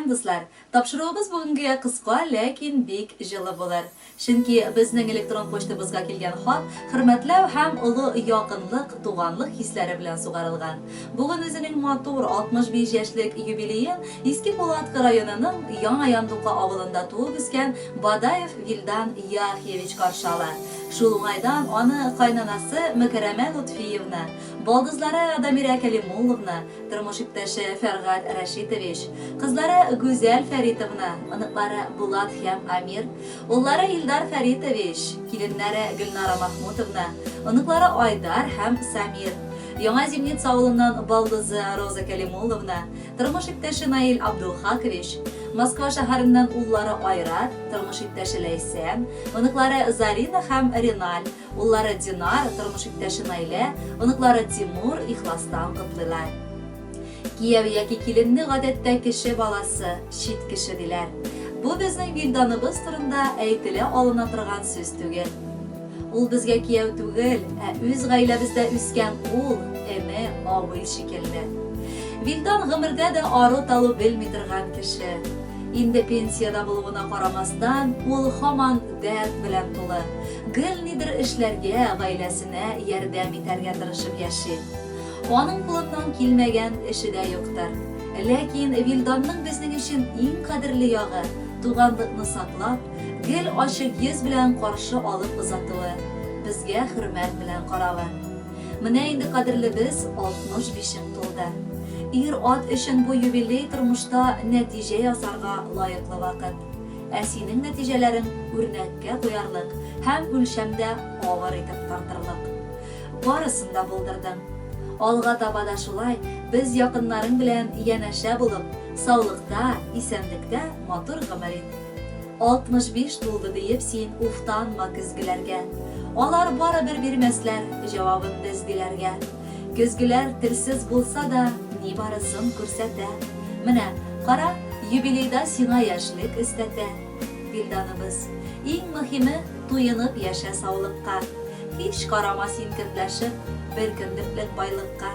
Хөрмәтле дуслар, тапшыруыбыз бүгенге кыска, ләкин бик җылы булыр. Чөнки безнең электрон почтабызга килгән хат хөрмәтләү һәм олы якынлык, туганлык хисләре белән сугарылган. Бүген үзенең матур 65 яшьлек юбилеен Иске Булатка районының Яңа Яндука авылында туып үскән Бадаев Вилдан Яхьевич каршы ала. Шул уңайдан аны кайнанасы Мөкәррәмә Лутфиевна, балдызлары Дамира Кәлимулловна, тормыш иптәше Фәргать Рәшитович, кызлары Гүзәл Фәритовна, оныклары Булат һәм Амир, уллары Илдар Фәритович, киленнәре Гөлнара Махмутовна, оныклары Айдар һәм Самир, Яңа Зимница авылыннан балдызы Роза Кәлимулловна, тормыш иптәше Наил Абдулхакович, Москва шәһәреннән уллары Айрат, тормыш иптәше Ләйсән, оныклары Зарина һәм Риналь, уллары Динар, тормыш иптәше Наилә, оныклары Тимур ихластан котлыйлар. Кияү яки киленне гадәттә кеше баласы, чит кеше диләр. Бу безнең Вилданыбыз турында әйтелә алына торган сүз түгел. Ул безгә кияү түгел, ә үз гаиләбездә үскән ул, эме, абый шикелле. Вилдан гомердә дә ару-талу белми торган кеше. Инде пенсияда булуына карамастан, ул һаман дәрт белән тулы. Гел нидер эшләргә, гаиләсенә ярдәм итәргә тырышып яши. Аның кулыннан килмәгән эше дә юктыр. Ләкин Вилданның безнең өчен иң кадерле ягы туганлыкны саклап, гел ачык йөз белән каршы алып узатуы, безгә хөрмәт белән каравы. Менә инде кадерле без 65 тулды. Ир-ат өчен бу юбилей тормышта нәтиҗә ясарга лаеклы вакыт. Ә синең нәтиҗәләрең үрнәккә куярлык һәм үлчәмдә авыр итеп тартырлык. Барысын да булдырдың. Алга таба да шулай без якыннарың белән янәшә булып, саулыкта, исәнлектә матур гомер ит. 65 тулды диеп син уфтанма көзгеләргә. Алар барыбер бирмәсләр җавабын без диләргә. Көзгеләр телсез булса да, ни барысын күрсәтә. Менә, кара, юбилейда сиңа яшьлек өстәтә. Вилданыбыз, иң мөһиме туенып яшә саулыкка. Һич карама син көнләшеп, бер көнлек байлыкка.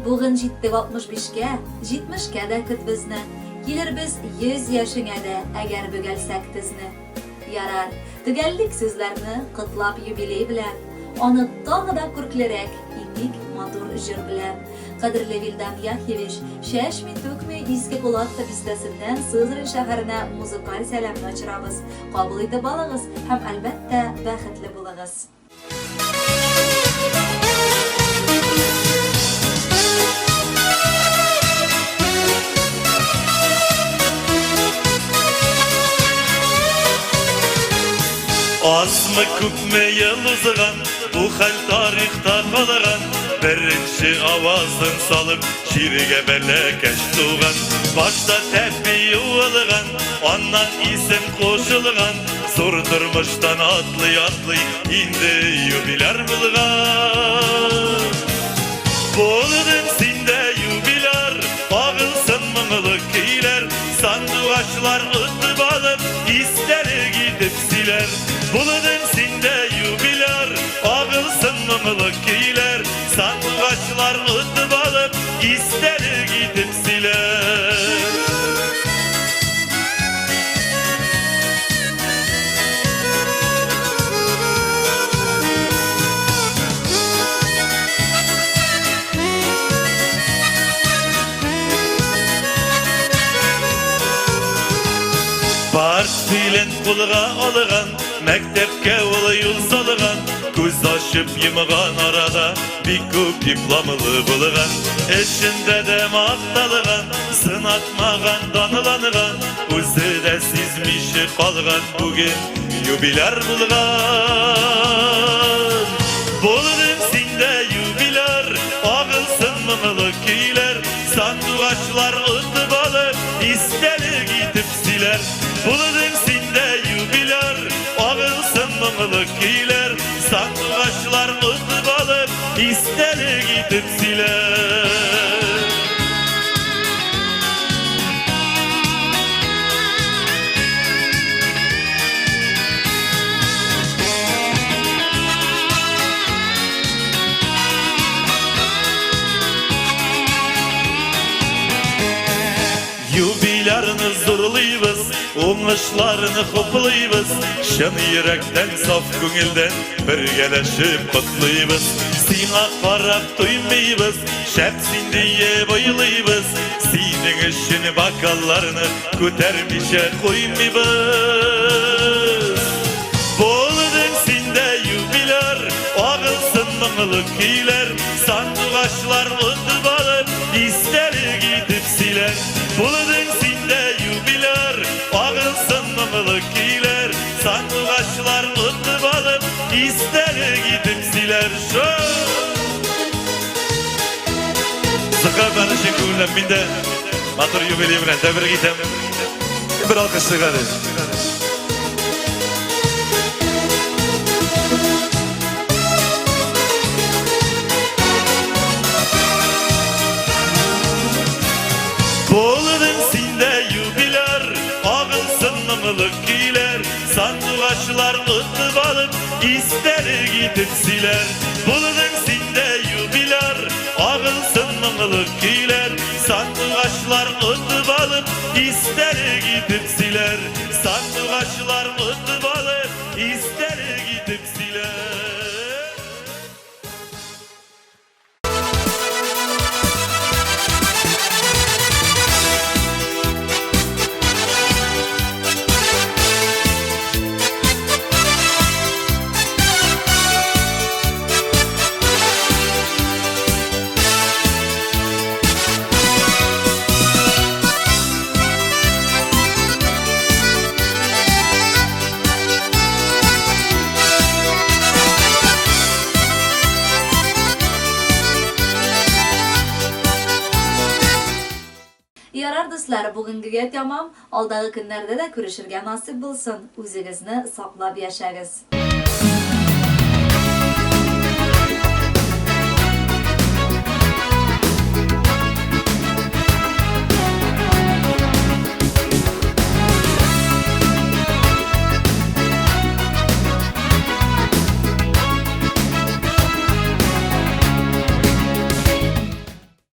Бүген җиттек 65-кә, 70-кә дә көт безне. Килербез 100 яшеңә дә, әгәр бөгәлсәк тезне. Ярар, төгәллек сүзләрне котлап юбилей белән. Аны тагы да күрклерәк, иник матур җыр белән. Кадерле Вилдан Яхьевич, шәшми түкми Иске Булатка бистәсеннән Сызрань шәһәренә музыкаль сәламны очырабыз. Кабул итеп алыгыз һәм әлбәттә бәхетле булыгыз. Азмы күпме ел узган, бу хәл тарихта калган. Беренче авазын салып, ширегә бәләкәш туган. Башта тәпи юылган, аннан исем кушылган. Зур тормыштан атлый-атлый, инде юбиляр булган. Булдың синдә юбиляр, агылсын моңлы көйләр. Сандугачлар үтеп алып, истәлек итеп силәр. Булдың синдә юбиляр, агылсын моңлы көйләр. Сандугачлар үтеп алып, истәлек итеп силәр. Партбилен кулга алган, мәктәпкә ул юл салган. Күз ачып йомган арада бик күп дипломлы булган. Эшендә дә макталган, сынатмаган, данланган. Үзе дә сизмичә калган, бүген юбиляр булган. Булдың синдә юбиляр, агылсын моңлы көйләр. Сандугачлар үтеп алып, истәлек итеп силәр. Булдың синдә юбиляр, агылсын моңлы көйләр. Сандугачлар үтеп алып, истәлек итеп силәр. Юбиляр bayrakını zurlayız, oңышларını hoplayız. Şın yürekten, saf көңілден біргелешіп құтлıyız. Сиңа қарап тоймайбыз, шәпсин дие бойлайбыз. Синең үшін бокалларны көтәрмичә қоймайбыз. Болдың синде юбилар, ағылсын мұңлы көйләр. Сандуғашлар ұтып алып, истәлек итеп сөйләр. Болдың синде юбилар, ағылсын мұңлы көйләр. Сандуғашлар ұтып алып, истәлек итеп сөйләр. Зықа барышы көңілем минде, матур юбилей белән тәбрик итәм. Bir alkışlık hadi. Boludun sinde yubiler, ağılsın mımlı kiyler. Sanduğaşlar ıtıp alıp, ister gidip siler. Boludun sinde yubiler, ağılsın mımlı kiyler. Sanduğaşlar ıtıp alıp, ister gidip siler. Sanduğaşlar ıtıp alıp, ister gidip siler. Yarar dostlar, bugünküge tamam. Alдағы günlerde de görüşürge nasip bulsun. Üzünüzü saklap yaşayınız.